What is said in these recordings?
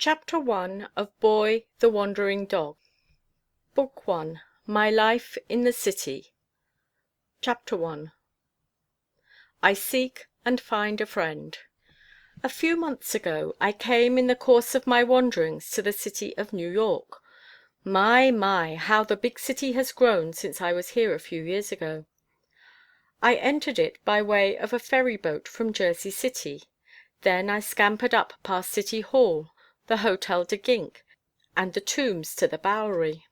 Chapter 1 of Boy, the Wandering Dog. Book 1. My Life in the City. Chapter 1. I Seek and Find a Friend. A few months ago I came in the course of my wanderings to the city of New York. My, how the big city has grown since I was here a few years ago. I entered it by way of a ferry boat from Jersey City. Then I scampered up past City Hall, the Hotel de Gink, and the Tombs to the Bowery.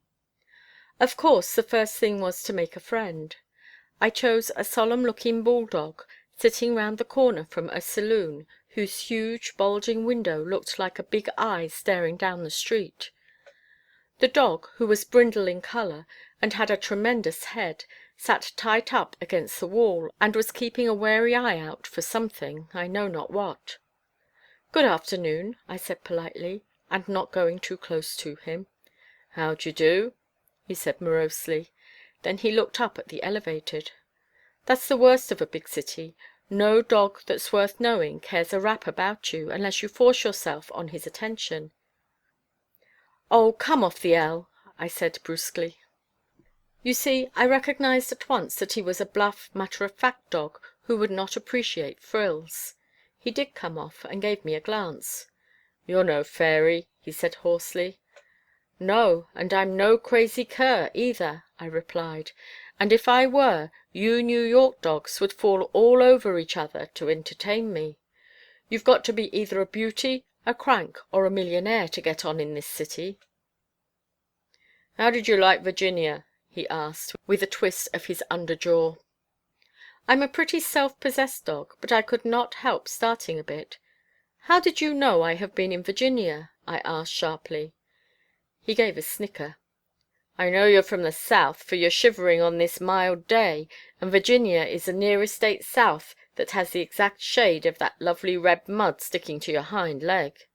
Of course, the first thing was to make a friend. I chose a solemn-looking bulldog, sitting round the corner from a saloon whose huge bulging window looked like a big eye staring down the street. The dog, who was brindle in colour and had a tremendous head, sat tight up against the wall, and was keeping a wary eye out for something, I know not what. "Good afternoon," I said politely, and not going too close to him. "How d'ye do?" he said morosely. Then he looked up at the elevated. That's the worst of a big city. No dog that's worth knowing cares a rap about you unless you force yourself on his attention. "Oh, come off the L," I said brusquely. You see, I recognized at once that he was a bluff, matter-of-fact dog who would not appreciate frills. He did come off and gave me a glance. "You're no fairy," he said hoarsely. "No, and I'm no crazy cur either," I replied. "And if I were, you New York dogs would fall all over each other to entertain me. You've got to be either a beauty, a crank, or a millionaire to get on in this city." "How did you like Virginia?" he asked, with a twist of his under jaw. I'm a pretty self-possessed dog, but I could not help starting a bit. "How did you know I have been in Virginia?" I asked sharply. He gave a snicker. "I know you're from the South, for you're shivering on this mild day, and Virginia is the nearest state south that has the exact shade of that lovely red mud sticking to your hind leg."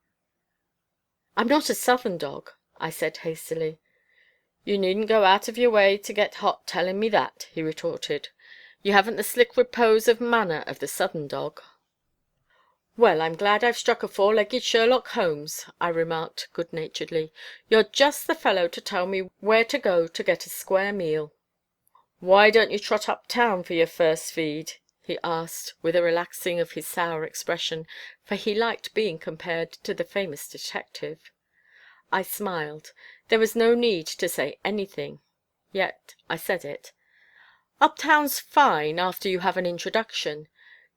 "I'm not a Southern dog," I said hastily. "You needn't go out of your way to get hot telling me that," he retorted. "You haven't the slick repose of manner of the Southern dog." "Well, I'm glad I've struck a four-legged Sherlock Holmes," I remarked good-naturedly. "You're just the fellow to tell me where to go to get a square meal." "Why don't you trot up town for your first feed?" he asked, with a relaxing of his sour expression, for he liked being compared to the famous detective. I smiled. There was no need to say anything. Yet I said it. "Uptown's fine after you have an introduction.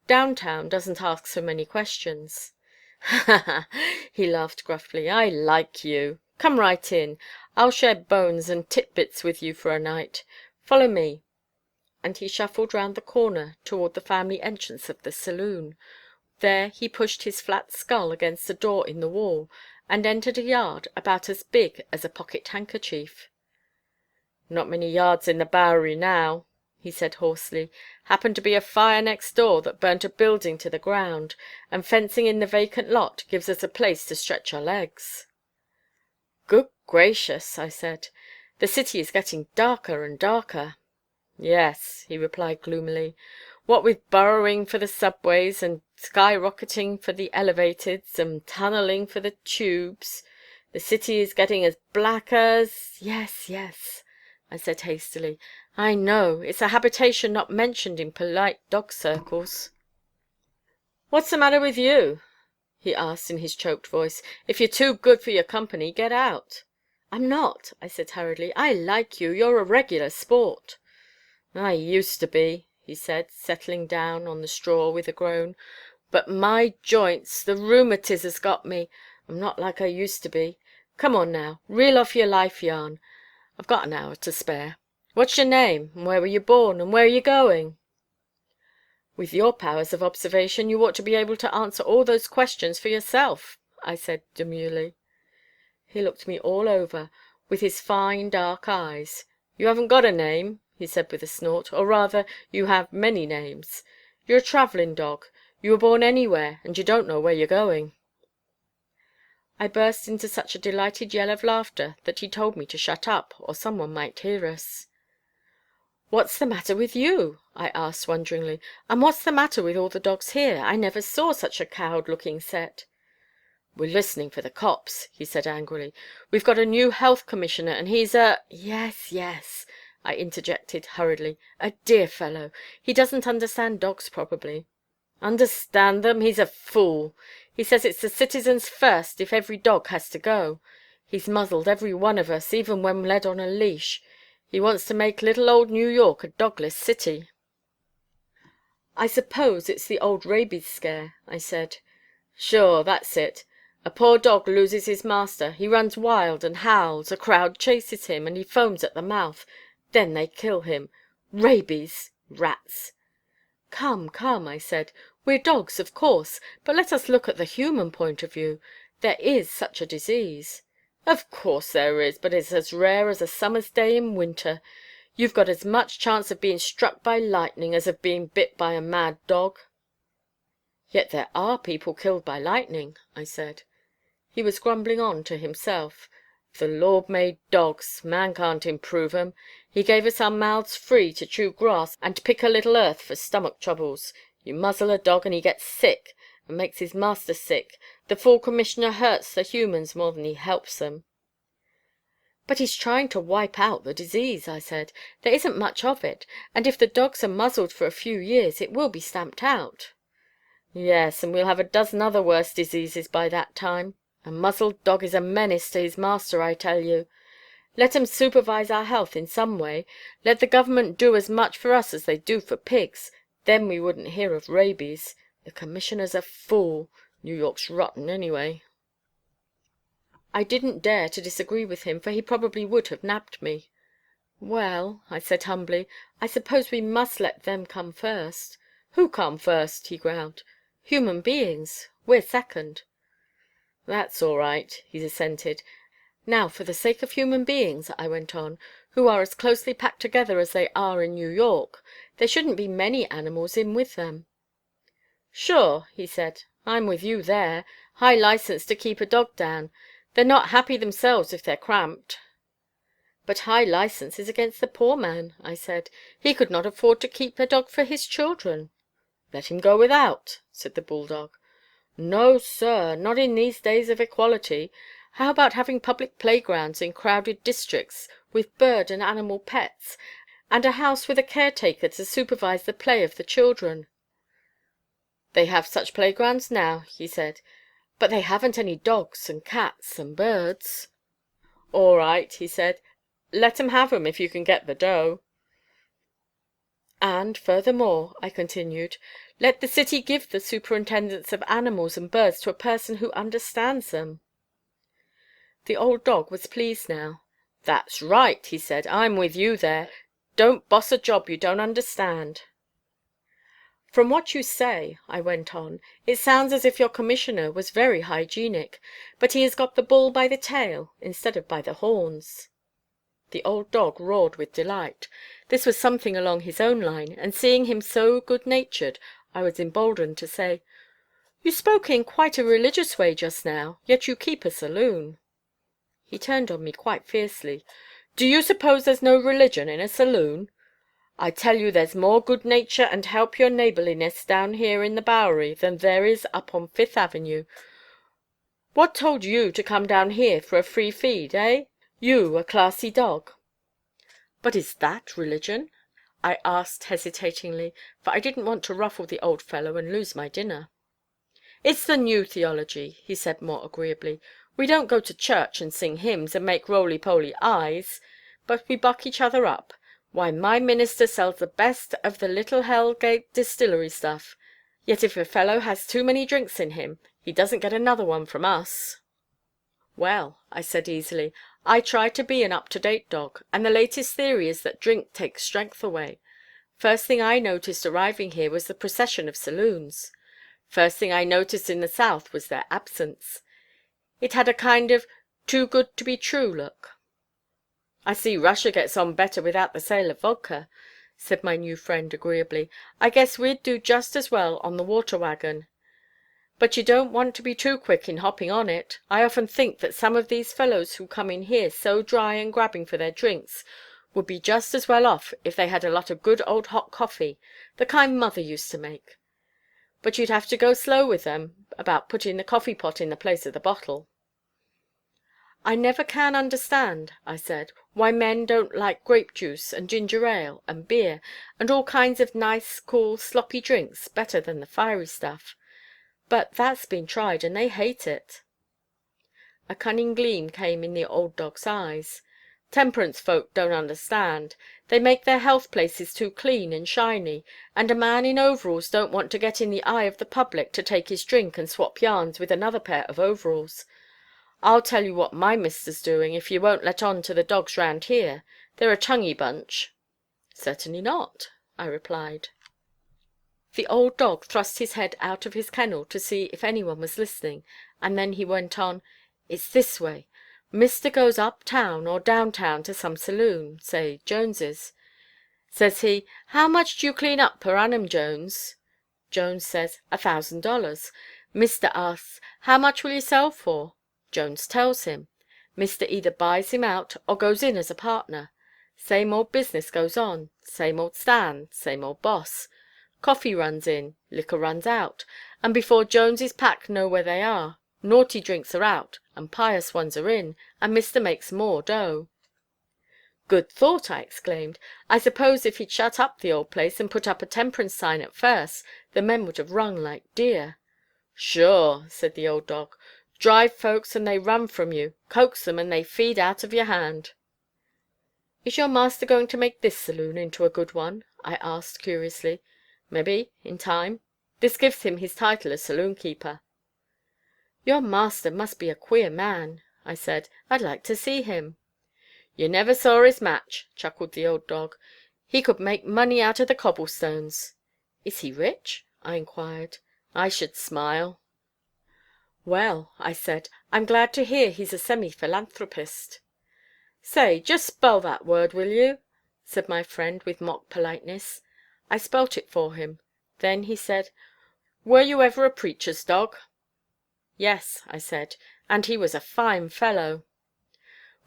Downtown doesn't ask so many questions." "Ha ha!" he laughed gruffly. "I like you. Come right in. I'll share bones and titbits with you for a night. Follow me." And he shuffled round the corner toward the family entrance of the saloon. There he pushed his flat skull against a door in the wall, and entered a yard about as big as a pocket-handkerchief. "Not many yards in the Bowery now," he said hoarsely. "Happened to be a fire next door that burnt a building to the ground, and fencing in the vacant lot gives us a place to stretch our legs." "Good gracious," I said. "The city is getting darker and darker." "Yes," he replied gloomily. "What with burrowing for the subways, and sky-rocketing for the elevateds, and tunnelling for the tubes, the city is getting as black as—" Yes," I said hastily. "I know. It's a habitation not mentioned in polite dog circles." "What's the matter with you?" he asked in his choked voice. "If you're too good for your company, get out." "I'm not," I said hurriedly. "I like you. You're a regular sport." "I used to be," he said, settling down on the straw with a groan. "But my joints, the rheumatiz has got me. I'm not like I used to be. Come on now, reel off your life yarn. I've got an hour to spare. What's your name, and where were you born, and where are you going?" "With your powers of observation you ought to be able to answer all those questions for yourself," I said demurely. He looked me all over with his fine dark eyes. "You haven't got a name," he said with a snort, "or rather, you have many names. You're a travelling dog. You were born anywhere, and you don't know where you're going." I burst into such a delighted yell of laughter that he told me to shut up, or someone might hear us. "What's the matter with you?" I asked wonderingly. "And what's the matter with all the dogs here? I never saw such a cowed-looking set." "We're listening for the cops," he said angrily. "We've got a new health commissioner, and he's a—" "Yes, yes," I interjected hurriedly. "A dear fellow. He doesn't understand dogs, probably." "Understand them? He's a fool. He says it's the citizens first if every dog has to go. He's muzzled every one of us, even when led on a leash. He wants to make little old New York a dogless city." "I suppose it's the old rabies scare," I said. "Sure, that's it. A poor dog loses his master. He runs wild and howls. A crowd chases him, and he foams at the mouth. Then they kill him. Rabies! Rats!" "Come, come," I said. "We're dogs, of course, but let us look at the human point of view. There is such a disease." "Of course there is, but it's as rare as a summer's day in winter. You've got as much chance of being struck by lightning as of being bit by a mad dog." "Yet there are people killed by lightning," I said. He was grumbling on to himself. "The Lord made dogs. Man can't improve 'em. He gave us our mouths free to chew grass and pick a little earth for stomach troubles. You muzzle a dog and he gets sick, and makes his master sick. The fool commissioner hurts the humans more than he helps them." "But he's trying to wipe out the disease," I said. "There isn't much of it, and if the dogs are muzzled for a few years it will be stamped out." "Yes, and we'll have a dozen other worse diseases by that time. A muzzled dog is a menace to his master, I tell you. Let 'em supervise our health in some way. Let the government do as much for us as they do for pigs. Then we wouldn't hear of rabies. The commissioner's a fool. New York's rotten, anyway." I didn't dare to disagree with him, for he probably would have nabbed me. "Well," I said humbly, "I suppose we must let them come first." "Who come first?" he growled. "Human beings. We're second." "That's all right," he assented. "Now, for the sake of human beings," I went on, "who are as closely packed together as they are in New York, there shouldn't be many animals in with them." "Sure," he said, "I'm with you there. High license to keep a dog down. They're not happy themselves if they're cramped." "But high license is against the poor man," I said. "He could not afford to keep a dog for his children." "Let him go without," said the bulldog. "No, sir, not in these days of equality. How about having public playgrounds in crowded districts, with bird and animal pets, and a house with a caretaker to supervise the play of the children?" "They have such playgrounds now," he said, "but they haven't any dogs and cats and birds." "All right," he said, "let 'em have 'em if you can get the dough." "And, furthermore," I continued, "let the city give the superintendence of animals and birds to a person who understands them." The old dog was pleased now. "That's right," he said, "I'm with you there. Don't boss a job you don't understand." "From what you say," I went on, "it sounds as if your commissioner was very hygienic, but he has got the bull by the tail instead of by the horns." The old dog roared with delight. This was something along his own line, and seeing him so good-natured, I was emboldened to say, "You spoke in quite a religious way just now, yet you keep a saloon." He turned on me quite fiercely. "Do you suppose there's no religion in a saloon? I tell you there's more good nature and help your neighborliness down here in the Bowery than there is up on Fifth Avenue. What told you to come down here for a free feed, eh? You, a classy dog." "But is that religion?" I asked hesitatingly, for I didn't want to ruffle the old fellow and lose my dinner. "It's the new theology," he said more agreeably. "We don't go to church and sing hymns and make roly-poly eyes, but we buck each other up. Why, my minister sells the best of the little Hell Gate distillery stuff, yet if a fellow has too many drinks in him, he doesn't get another one from us." "Well," I said easily, "I try to be an up-to-date dog, and the latest theory is that drink takes strength away. First thing I noticed arriving here was the procession of saloons. First thing I noticed in the South was their absence. It had a kind of too good to be true look." "I see Russia gets on better without the sale of vodka," said my new friend agreeably. "I guess we'd do just as well on the water wagon. But you don't want to be too quick in hopping on it. I often think that some of these fellows who come in here so dry and grabbing for their drinks would be just as well off if they had a lot of good old hot coffee, the kind mother used to make. But but you'd have to go slow with them about putting the coffee pot in the place of the bottle." "I never can understand," I said, "why men don't like grape juice and ginger ale and beer and all kinds of nice, cool, sloppy drinks better than the fiery stuff. But that's been tried and they hate it." A cunning gleam came in the old dog's eyes. "Temperance folk don't understand. They make their health places too clean and shiny, and a man in overalls don't want to get in the eye of the public to take his drink and swap yarns with another pair of overalls. I'll tell you what my mister's doing, if you won't let on to the dogs round here. They're a tonguey bunch." "Certainly not," I replied. The old dog thrust his head out of his kennel to see if anyone was listening, and then he went on, "It's this way. Mister goes up town or down town to some saloon, say Jones's. Says he, 'How much do you clean up per annum, Jones?' Jones says, 1,000. Mister asks, 'How much will you sell for?' Jones tells him. Mister either buys him out or goes in as a partner. Same old business goes on, same old stand, same old boss. Coffee runs in, liquor runs out, and before Jones's pack know where they are, naughty drinks are out and pious ones are in, and mister makes more dough." "Good thought," I exclaimed. "I suppose if he'd shut up the old place and put up a temperance sign at first, the men would have rung like deer." "Sure," said the old dog. "Drive folks and they run from you, coax them and they feed out of your hand." "Is your master going to make this saloon into a good one?" I asked curiously. "Mebbe, in time. This gives him his title as saloon keeper." "Your master must be a queer man," I said. "I'd like to see him." "You never saw his match," chuckled the old dog. "He could make money out of the cobblestones." "Is he rich?" I inquired. "I should smile." "Well," I said, "I'm glad to hear he's a semi-philanthropist." "Say, just spell that word, will you?" said my friend with mock politeness. I spelt it for him. Then he said, "Were you ever a preacher's dog?" "Yes," I said, "and he was a fine fellow."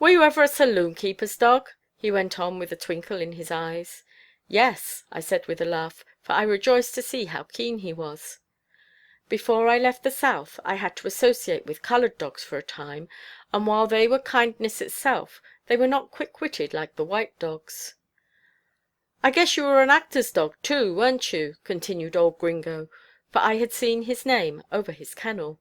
"Were you ever a saloon keeper's dog?" he went on with a twinkle in his eyes. "Yes," I said with a laugh, for I rejoiced to see how keen he was. Before I left the South I had to associate with colored dogs for a time, and while they were kindness itself, they were not quick-witted like the white dogs. "I guess you were an actor's dog too, weren't you?" continued old Gringo, for I had seen his name over his kennel.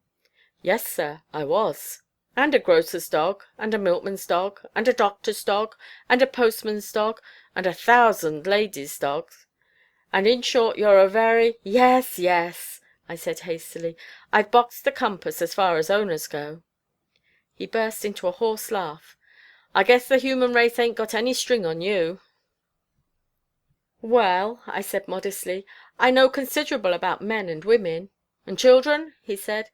"Yes, sir, I was." "And a grocer's dog, and a milkman's dog, and a doctor's dog, and a postman's dog, and 1,000 ladies' dogs. And in short you're a very—" "Yes, yes," I said hastily. "I've boxed the compass as far as owners go." He burst into a hoarse laugh. "I guess the human race ain't got any string on you." "Well," I said modestly, "I know considerable about men and women." "And children?" he said.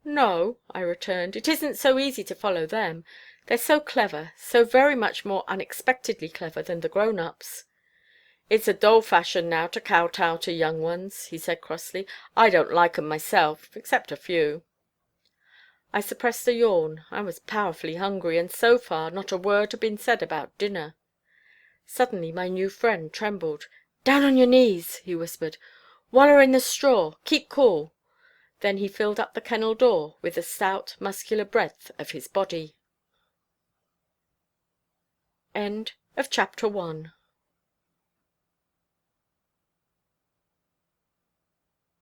"No," I returned, "it isn't so easy to follow them. They're so clever, so very much more unexpectedly clever than the grown-ups." "It's a dull fashion now to kowtow to young ones," he said crossly. "I don't like 'em myself, except a few." I suppressed a yawn. I was powerfully hungry, and so far not a word had been said about dinner. Suddenly my new friend trembled. "Down on your knees," he whispered. "Waller in the straw. Keep cool." Then he filled up the kennel door with the stout, muscular breadth of his body. Chapter 2